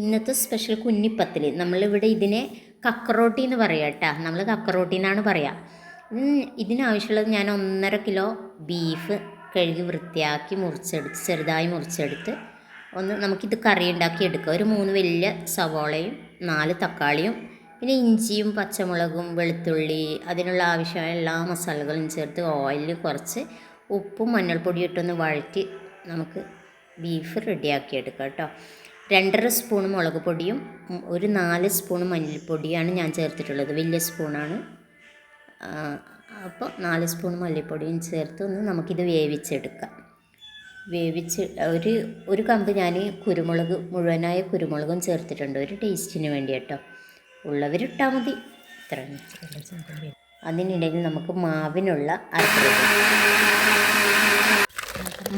ഇന്നത്തെ സ്പെഷ്യൽ കുഞ്ഞിപ്പത്തിൽ. നമ്മളിവിടെ ഇതിനെ കക്കറോട്ടി എന്ന് പറയാം കേട്ടോ. നമ്മൾ കക്കറോട്ടി എന്നാണ് പറയുക. ഇതിനാവശ്യമുള്ളത് ഞാൻ 1.5 കിലോ ബീഫ് കഴുകി വൃത്തിയാക്കി ചെറുതായി മുറിച്ചെടുത്ത് നമുക്കിത് കറി ഉണ്ടാക്കി എടുക്കാം. ഒരു 3 വലിയ സവോളയും 4 തക്കാളിയും പിന്നെ ഇഞ്ചിയും പച്ചമുളകും വെളുത്തുള്ളി അതിനുള്ള ആവശ്യമായ എല്ലാ മസാലകളും ചേർത്ത് ഓയിലിൽ കുറച്ച് ഉപ്പും മഞ്ഞൾപ്പൊടിയും ഇട്ടൊന്ന് വഴറ്റി നമുക്ക് ബീഫ് റെഡിയാക്കി എടുക്കാം കേട്ടോ. 2.5 സ്പൂൺ മുളക് പൊടിയും ഒരു 4 സ്പൂൺ മല്ലിപ്പൊടിയാണ് ഞാൻ ചേർത്തിട്ടുള്ളത്. വലിയ സ്പൂണാണ്. അപ്പോൾ 4 സ്പൂൺ മല്ലിപ്പൊടിയും ചേർത്ത് നമുക്കിത് വേവിച്ചെടുക്കാം. ഒരു കമ്പ് ഞാൻ മുഴുവനായ കുരുമുളകും ചേർത്തിട്ടുണ്ട്, ഒരു ടേസ്റ്റിന് വേണ്ടി കേട്ടോ. ഉള്ളവരിട്ടാൽ മതി. ഇത്ര അതിനിടയിൽ നമുക്ക് മാവിനുള്ള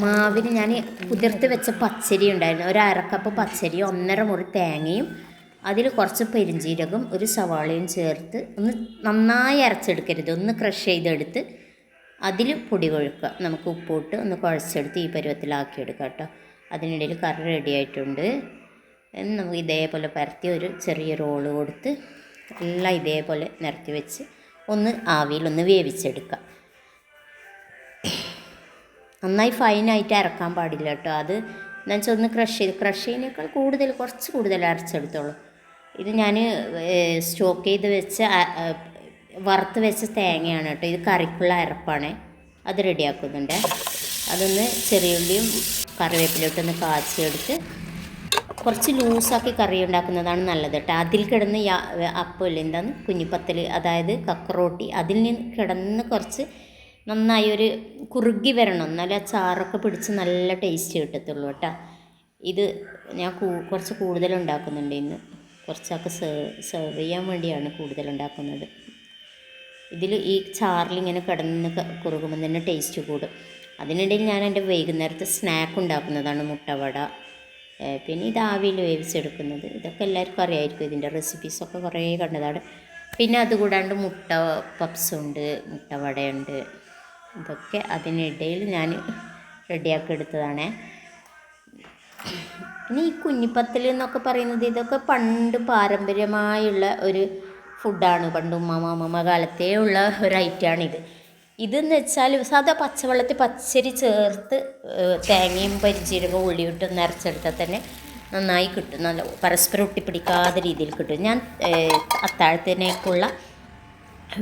മാവിന് ഞാൻ കുതിർത്ത് വെച്ച പച്ചരി ഉണ്ടായിരുന്നു. ഒരു 1/2 കപ്പ് പച്ചരി, 1.5 മുറി തേങ്ങയും അതിൽ കുറച്ച് പെരിഞ്ജീരകം ഒരു സവാളയും ചേർത്ത് നന്നായി അരച്ചെടുക്കരുത്, ക്രഷ് ചെയ്തെടുത്ത് അതിൽ പൊടി കൊഴുക്കുക. നമുക്ക് ഉപ്പിട്ട് കുഴച്ചെടുത്ത് ഈ പരുവത്തിലാക്കിയെടുക്കാം കേട്ടോ. അതിനിടയിൽ കറി റെഡി ആയിട്ടുണ്ട്. നമുക്ക് ഇതേപോലെ പരത്തി ഒരു ചെറിയ റോള് കൊടുത്ത് എല്ലാം ഇതേപോലെ നിരത്തി വെച്ച് ആവിയിൽ വേവിച്ചെടുക്കാം. നന്നായി ഫൈനായിട്ട് അരക്കാൻ പാടില്ല കേട്ടോ. അത് എന്താ വെച്ചാൽ ക്രഷ് ചെയ്യുന്നതിനേക്കാൾ കുറച്ച് കൂടുതൽ അരച്ചെടുത്തോളൂ. ഇത് ഞാൻ സ്റ്റോക്ക് ചെയ്ത് വെച്ച് വറുത്ത് വെച്ച തേങ്ങയാണ് കേട്ടോ. ഇത് കറിക്കുള്ള അരപ്പാണ്. അത് റെഡിയാക്കുന്നുണ്ട്. ചെറിയുള്ളിയും കറിവേപ്പിലോട്ടൊന്ന് കാച്ചിയെടുത്ത് കുറച്ച് ലൂസാക്കി കറി ഉണ്ടാക്കുന്നതാണ് നല്ലത് കേട്ടോ. അതിൽ കിടന്ന് അപ്പമില്ല, എന്താണ് കുഞ്ഞിപ്പത്തൽ, അതായത് കക്കറോട്ടി, അതിൽ നിന്ന് കിടന്ന് കുറച്ച് നന്നായി ഒരു കുറുകി വരണം, എന്നാലും ആ ചാറൊക്കെ പിടിച്ച് നല്ല ടേസ്റ്റ് കിട്ടത്തുള്ളൂ കേട്ടോ. ഇത് ഞാൻ കുറച്ച് കൂടുതൽ ഉണ്ടാക്കുന്നുണ്ട് ഇന്ന്. കുറച്ചൊക്കെ സെർവ് ചെയ്യാൻ വേണ്ടിയാണ് കൂടുതൽ ഉണ്ടാക്കുന്നത്. ഇതിൽ ഈ ചാറിലിങ്ങനെ കിടന്ന് കുറുകുമ്പോൾ തന്നെ ടേസ്റ്റ് കൂടും. അതിനിടയിൽ ഞാൻ എൻ്റെ വൈകുന്നേരത്തെ സ്നാക്ക് ഉണ്ടാക്കുന്നതാണ് മുട്ടവട. പിന്നെ ഇത് ആവിയിൽ വേവിച്ചെടുക്കുന്നത്. ഇതൊക്കെ എല്ലാവർക്കും അറിയാമായിരിക്കും, ഇതിൻ്റെ റെസിപ്പീസൊക്കെ കുറേ കണ്ടതാണ്. പിന്നെ അതുകൂടാണ്ട് മുട്ട പപ്സുണ്ട്, മുട്ടവടയുണ്ട്. ഇതൊക്കെ അതിനിടയിൽ ഞാൻ റെഡിയാക്കി എടുത്തതാണ്. പിന്നെ ഈ കുഞ്ഞിപ്പത്തൽ എന്നൊക്കെ പറയുന്നത് ഇതൊക്കെ പണ്ട് പാരമ്പര്യമായുള്ള ഒരു ഫുഡാണ്. പണ്ട് ഉമ്മ കാലത്തേ ഉള്ള ഒരു ഐറ്റമാണിത്. ഇതെന്ന് വെച്ചാൽ സാധാ പച്ചവെള്ളത്തിൽ പച്ചരി ചേർത്ത് തേങ്ങയും പരിചീരകവും ഉള്ളിയിട്ടൊന്ന് അരച്ചെടുത്താൽ തന്നെ നന്നായി കിട്ടും. നല്ല പരസ്പരം ഒട്ടിപ്പിടിക്കാത്ത രീതിയിൽ കിട്ടും. ഞാൻ അത്താഴത്തിനേക്കുള്ള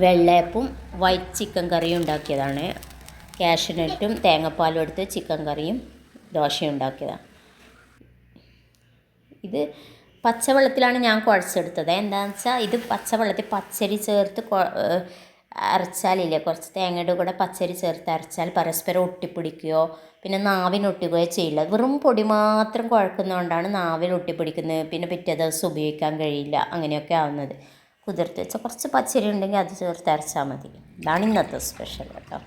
വെള്ളയപ്പും വൈറ്റ് ചിക്കൻ കറിയും ഉണ്ടാക്കിയതാണ്. കാഷ്യൂനട്ടും തേങ്ങാപ്പാലും എടുത്ത് ചിക്കൻ കറിയും ദോശയും ഉണ്ടാക്കിയതാണ്. ഇത് പച്ചവെള്ളത്തിലാണ് ഞാൻ കുഴച്ചെടുത്തത്. എന്താണെന്ന് വെച്ചാൽ ഇത് പച്ചവെള്ളത്തിൽ പച്ചരി ചേർത്ത് അരച്ചാലില്ലേ, കുറച്ച് തേങ്ങയുടെ കൂടെ പച്ചരി ചേർത്ത് അരച്ചാൽ പരസ്പരം ഒട്ടിപ്പിടിക്കുകയോ പിന്നെ നാവിനൊട്ടുകയോ ചെയ്യില്ല. വെറും പൊടി മാത്രം കുഴക്കുന്നതുകൊണ്ടാണ് നാവിൽ ഒട്ടിപ്പിടിക്കുന്നത്. പിന്നെ പിറ്റേ ദിവസം ഉപയോഗിക്കാൻ കഴിയില്ല, അങ്ങനെയൊക്കെ ആവുന്നത്. കുതിർത്ത് വെച്ചാൽ കുറച്ച് പച്ചരി ഉണ്ടെങ്കിൽ അത് ചേർത്ത് അരച്ചാൽ മതി. ഇതാണ് ഇന്നത്തെ സ്പെഷ്യൽ കേട്ടോ.